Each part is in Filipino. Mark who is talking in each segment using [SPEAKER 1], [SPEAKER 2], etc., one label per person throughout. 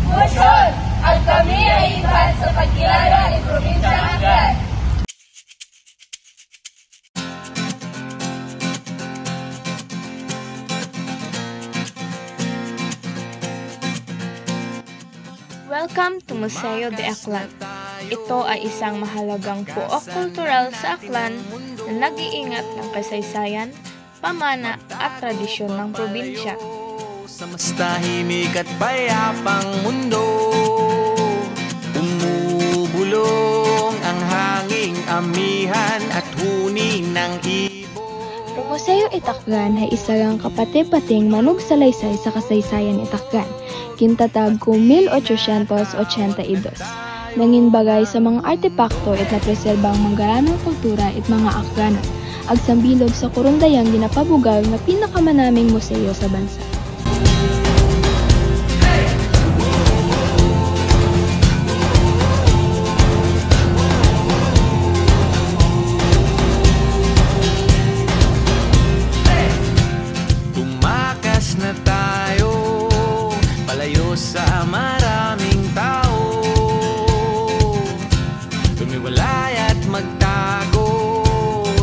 [SPEAKER 1] Pusyon! At kami ay iban sa pagkilala ng Probinsyang Aklan.
[SPEAKER 2] Welcome to Museo de Aklan. Ito ay isang mahalagang puok kultural sa Aklan na nag-iingat ng kasaysayan, pamana at tradisyon ng probinsya.
[SPEAKER 3] Sa mas tahimik at payapang mundo, umubulong ang hanging amihan at huni ng ibon.
[SPEAKER 4] Ang Museo Itakgan ay isang kapati-pating manugsalaysay sa kasaysayan Itakgan, kintatag ko 1882. Nangin bagay sa mga artepakto at napreserbang manggaranong kultura at mga Akganan, agsambilog sa kurundayang ginapabugal na pinakamanaming museo sa bansa.
[SPEAKER 3] Tumakas na tayo, palayo sa maraming tao, tumiwalay at magtago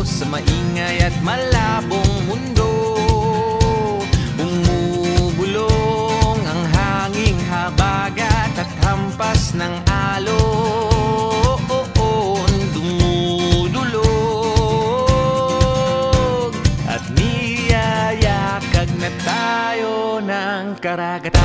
[SPEAKER 3] sa maingay at malabong mundo. Bumubulong ang hanging habagat at hampas ng alon, dumudulog at niyayakag na tayo ng karagatan.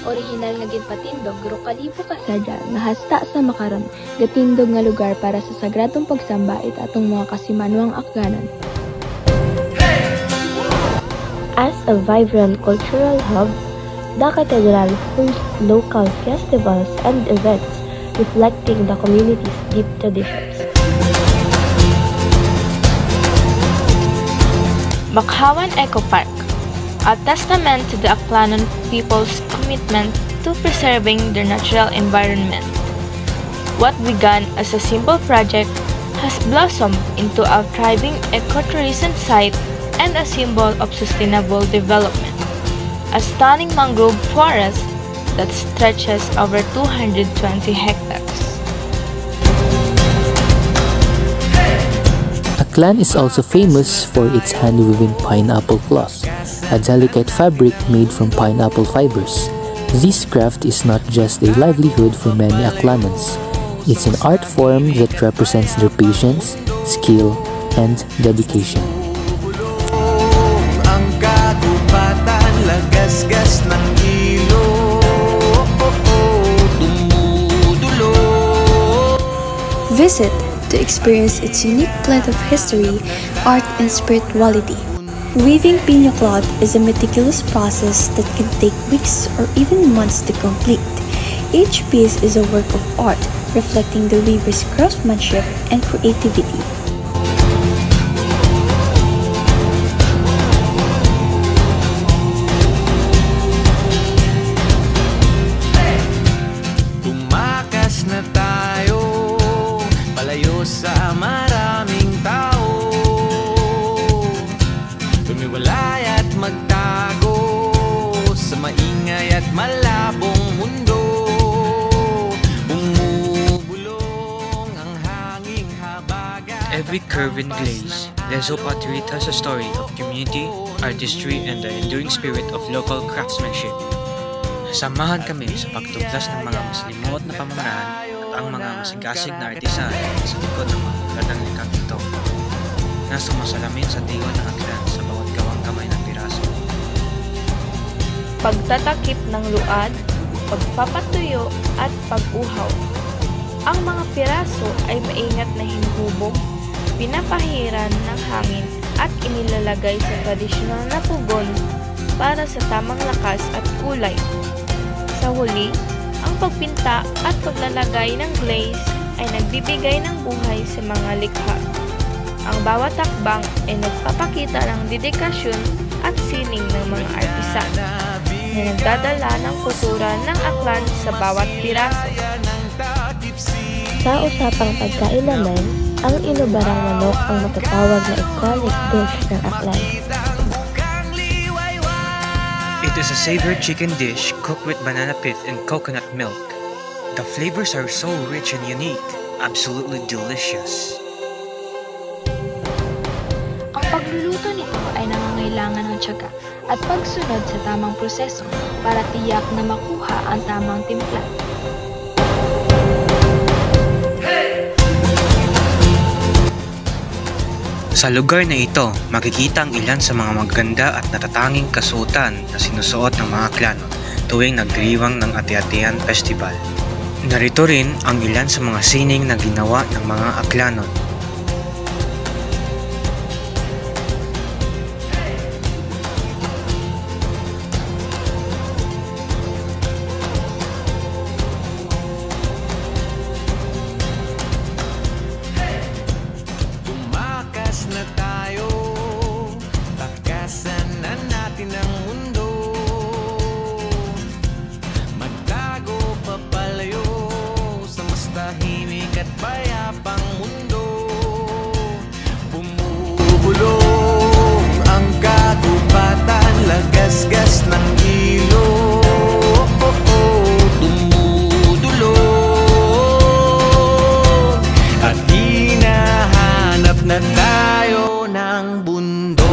[SPEAKER 4] Orihinal nga ginpatindog gro kalibo kasada nga hasta sa makaron gatindog nga lugar para sa sagradong pagsamba it atong mga kasimanwang Akganan.
[SPEAKER 5] As a vibrant cultural hub, the cathedral hosts local festivals and events reflecting the community's deep traditions.
[SPEAKER 2] Bakhawan Eco Park, a testament to the Aklanon people's commitment to preserving their natural environment. What began as a simple project has blossomed into a thriving ecotourism site and a symbol of sustainable development. A stunning mangrove forest that stretches over 220 hectares.
[SPEAKER 6] Aklan is also famous for its hand-woven pineapple cloth, a delicate fabric made from pineapple fibers. This craft is not just a livelihood for many Aklanans. It's an art form that represents their patience, skill, and dedication.
[SPEAKER 3] Ang katupatan, lagasgas ng ilog, dumudulog.
[SPEAKER 7] Visit to experience its unique blend of history, art, and spirituality. Weaving piña cloth is a meticulous process that can take weeks or even months to complete. Each piece is a work of art, reflecting the weaver's craftsmanship and creativity.
[SPEAKER 3] Tumakas na tayo, palayo sa maraming tao, tumiwalay at magtago sa maingay at malabong mundo. Bumubulong ang hanging habagat.
[SPEAKER 8] Every curve and glaze, Lezo pottery tells a story of community, artistry, and the enduring spirit of local craftsmanship. Samahan kami sa pagtuklas ng mga maslimuot na pamamaraan at ang mga masigasig na artisan sa likod ng mga magandang likang ito. na sumasalamin sa tingon ng aklan sa bawat gawang kamay ng piraso.
[SPEAKER 2] Pagtatakip ng luad, pagpapatuyo at pag-uhaw. Ang mga piraso ay maingat na hinubog, pinapahiran ng hangin at inilalagay sa tradisyonal na pugon para sa tamang lakas at kulay. Sa huli, ang pagpinta at paglalagay ng glaze ay nagbibigay ng buhay sa mga likha. Ang bawat takbang ay nagpapakita ng dedikasyon at sining ng mga artisan na nagdadala ng kultura ng aklan sa bawat piraso.
[SPEAKER 5] Sa usapang pagkain naman, ang inubarang manok ang matatawag na iconic dish ng aklan.
[SPEAKER 8] It is a savory chicken dish cooked with banana pith and coconut milk. The flavors are so rich and unique, absolutely delicious.
[SPEAKER 4] Ang pagluluto nito ay nangangailangan ng tiyaga at pagsunod sa tamang proseso para tiyak na makuha ang tamang timpla.
[SPEAKER 8] Sa lugar na ito, makikita ang ilan sa mga maganda at natatanging kasuotan na sinusuot ng mga aklano tuwing nagdiriwang ng Ati-Atian Festival. Narito rin ang ilan sa mga sining na ginawa ng mga aklanon.
[SPEAKER 3] Na tayo, takasan na natin ang mundo. Magtago papalayo sa mas tahimik at payapang mundo. Bumubulong ang kagubatan, lagasgas ng ilog. Dumudulog at hinahanap na tayo ng bundok.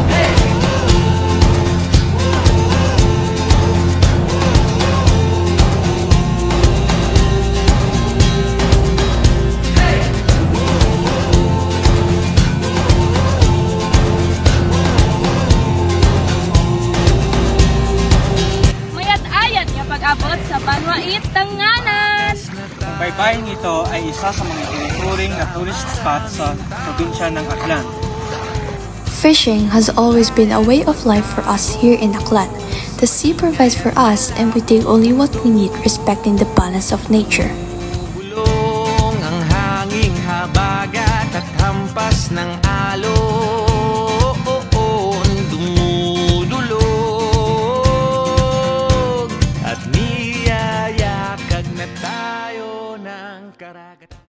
[SPEAKER 1] Mayat ayat nga pag-abot sa Banwait Tanganan.
[SPEAKER 9] Ang baybaying ito ay isa sa mga itinuturing na tourist spot sa probinsya ng Aklan.
[SPEAKER 7] Fishing has always been a way of life for us here in Aklan. The sea provides for us and we take only what we need, respecting the balance of nature.
[SPEAKER 3] Bulong ang hanging habagat at hampas ng alon, dumudulog at niyayakag na tayo ng karagat.